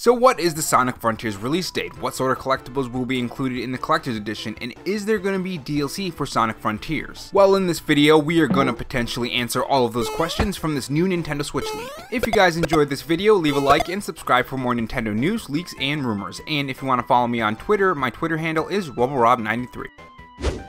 So what is the Sonic Frontiers release date? What sort of collectibles will be included in the collector's edition, and is there going to be DLC for Sonic Frontiers? Well, in this video, we are going to potentially answer all of those questions from this new Nintendo Switch leak. If you guys enjoyed this video, leave a like and subscribe for more Nintendo news, leaks, and rumors. And if you want to follow me on Twitter, my Twitter handle is RoboRob93.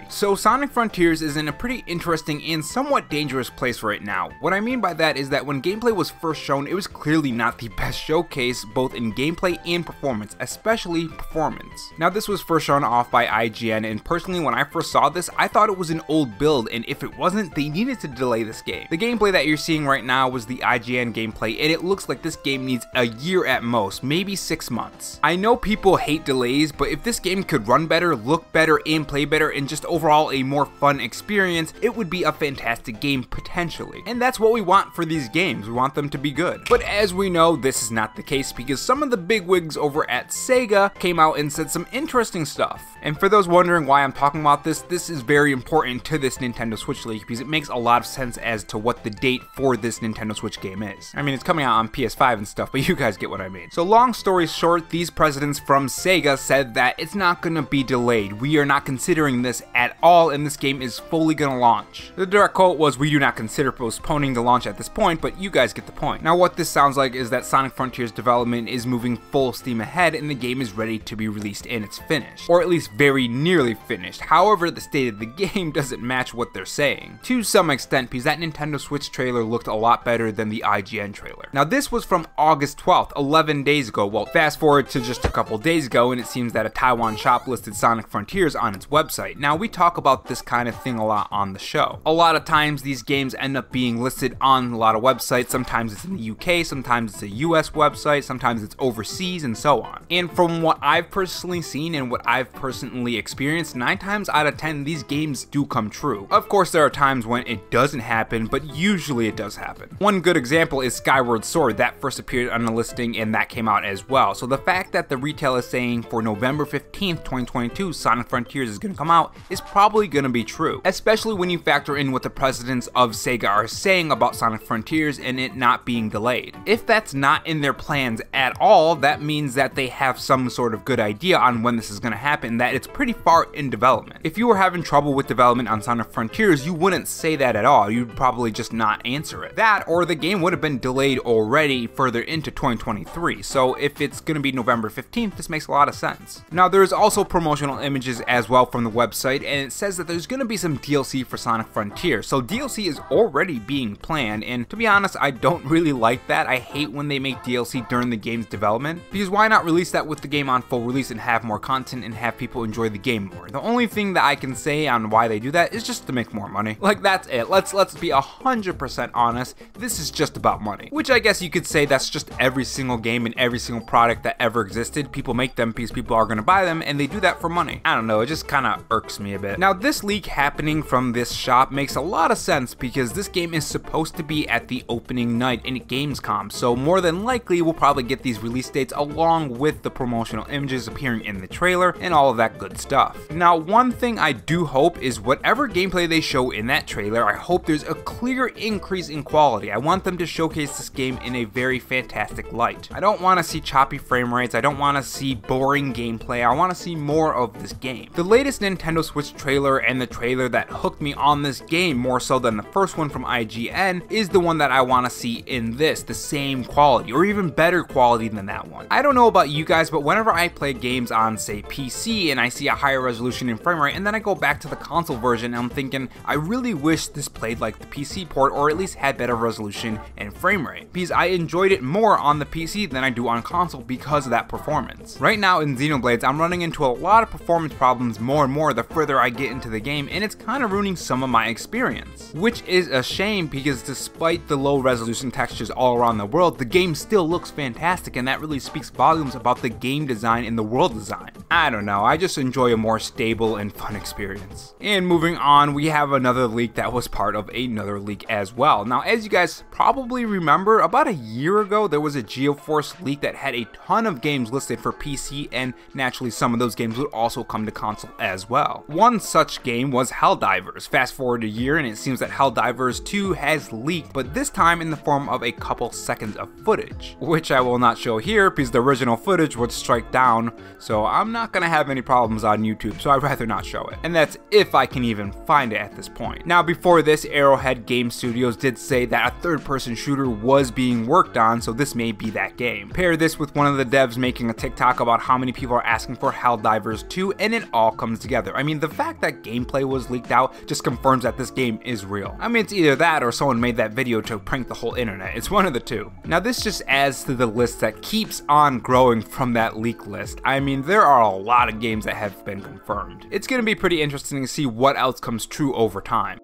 So Sonic Frontiers is in a pretty interesting and somewhat dangerous place right now. What I mean by that is that when gameplay was first shown, it was clearly not the best showcase both in gameplay and performance, especially performance. Now this was first shown off by IGN, and personally when I first saw this, I thought it was an old build, and if it wasn't, they needed to delay this game. The gameplay that you're seeing right now was the IGN gameplay, and it looks like this game needs a year at most, maybe 6 months. I know people hate delays, but if this game could run better, look better, and play better, and just overall a more fun experience, it would be a fantastic game potentially. And that's what we want for these games, we want them to be good. But as we know, this is not the case because some of the bigwigs over at Sega came out and said some interesting stuff. And for those wondering why I'm talking about this, this is very important to this Nintendo Switch leak because it makes a lot of sense as to what the date for this Nintendo Switch game is. I mean, it's coming out on PS5 and stuff, but you guys get what I mean. So long story short, these presidents from Sega said that it's not gonna be delayed. We are not considering this at all, and this game is fully gonna launch. The direct quote was, "We do not consider postponing the launch at this point," but you guys get the point. Now what this sounds like is that Sonic Frontiers development is moving full steam ahead and the game is ready to be released and it's finished. Or at least very nearly finished. However, the state of the game doesn't match what they're saying. To some extent, because that Nintendo Switch trailer looked a lot better than the IGN trailer. Now this was from August 12th, 11 days ago. Well, fast forward to just a couple days ago and it seems that a Taiwan shop listed Sonic Frontiers on its website. Now we talk about this kind of thing a lot on the show. A lot of times these games end up being listed on a lot of websites. Sometimes it's in the UK, sometimes it's a US website, sometimes it's overseas, and so on. And from what I've personally seen and what I've personally experienced, 9 times out of 10 these games do come true. Of course there are times when it doesn't happen, but usually it does happen. One good example is Skyward Sword. That first appeared on the listing and that came out as well. So the fact that the retail is saying for November 15th, 2022 Sonic Frontiers is going to come out is probably going to be true, especially when you factor in what the presidents of Sega are saying about Sonic Frontiers and it not being delayed. If that's not in their plans at all, that means that they have some sort of good idea on when this is going to happen, that it's pretty far in development. If you were having trouble with development on Sonic Frontiers, you wouldn't say that at all, you'd probably just not answer it. That, or the game would have been delayed already further into 2023, so if it's going to be November 15th, this makes a lot of sense. Now there's also promotional images as well from the website, and it says that there's going to be some DLC for Sonic Frontier. So DLC is already being planned, and to be honest, I don't really like that. I hate when they make DLC during the game's development, because why not release that with the game on full release and have more content and have people enjoy the game more? The only thing that I can say on why they do that is just to make more money. Like, that's it. Let's be 100% honest. This is just about money, which I guess you could say that's just every single game and every single product that ever existed. People make them because people are going to buy them, and they do that for money. I don't know, it just kind of irks me a bit. Now this leak happening from this shop makes a lot of sense because this game is supposed to be at the opening night in GamesCom, so more than likely we'll probably get these release dates along with the promotional images appearing in the trailer and all of that good stuff. Now one thing I do hope is whatever gameplay they show in that trailer, I hope there's a clear increase in quality. I want them to showcase this game in a very fantastic light. I don't want to see choppy frame rates, I don't want to see boring gameplay, I want to see more of this game. The latest Nintendo Switch trailer and the trailer that hooked me on this game more so than the first one from IGN is the one that I want to see in this, the same quality or even better quality than that one. I don't know about you guys, but whenever I play games on say PC and I see a higher resolution and frame rate and then I go back to the console version and I'm thinking I really wish this played like the PC port or at least had better resolution and frame rate, because I enjoyed it more on the PC than I do on console because of that performance. Right now in Xenobalde I'm running into a lot of performance problems more and more the further I get into the game, and it's kind of ruining some of my experience, which is a shame because despite the low resolution textures all around the world, the game still looks fantastic, and that really speaks volumes about the game design and the world design. I don't know, I just enjoy a more stable and fun experience. And moving on, we have another leak that was part of another leak as well. Now as you guys probably remember, about a year ago there was a GeoForce leak that had a ton of games listed for PC, and naturally some of those games would also come to console as well. One One such game was Helldivers. Fast forward a year and it seems that Helldivers 2 has leaked, but this time in the form of a couple seconds of footage, which I will not show here because the original footage would strike down, so I'm not gonna have any problems on YouTube, so I'd rather not show it. And that's if I can even find it at this point. Now before this, Arrowhead Game Studios did say that a third-person shooter was being worked on, so this may be that game. Pair this with one of the devs making a TikTok about how many people are asking for Helldivers 2, and it all comes together. I mean, the fact that gameplay was leaked out just confirms that this game is real. I mean, it's either that or someone made that video to prank the whole internet. It's one of the two. Now this just adds to the list that keeps on growing from that leak list. I mean, there are a lot of games that have been confirmed. It's gonna be pretty interesting to see what else comes true over time.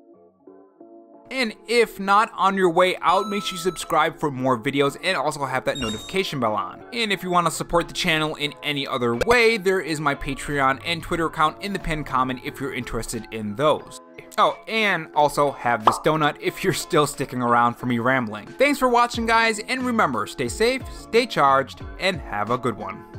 And if not, on your way out, make sure you subscribe for more videos and also have that notification bell on. And if you want to support the channel in any other way, there is my Patreon and Twitter account in the pinned comment if you're interested in those. Oh, and also have this donut if you're still sticking around for me rambling. Thanks for watching, guys, and remember, stay safe, stay charged, and have a good one.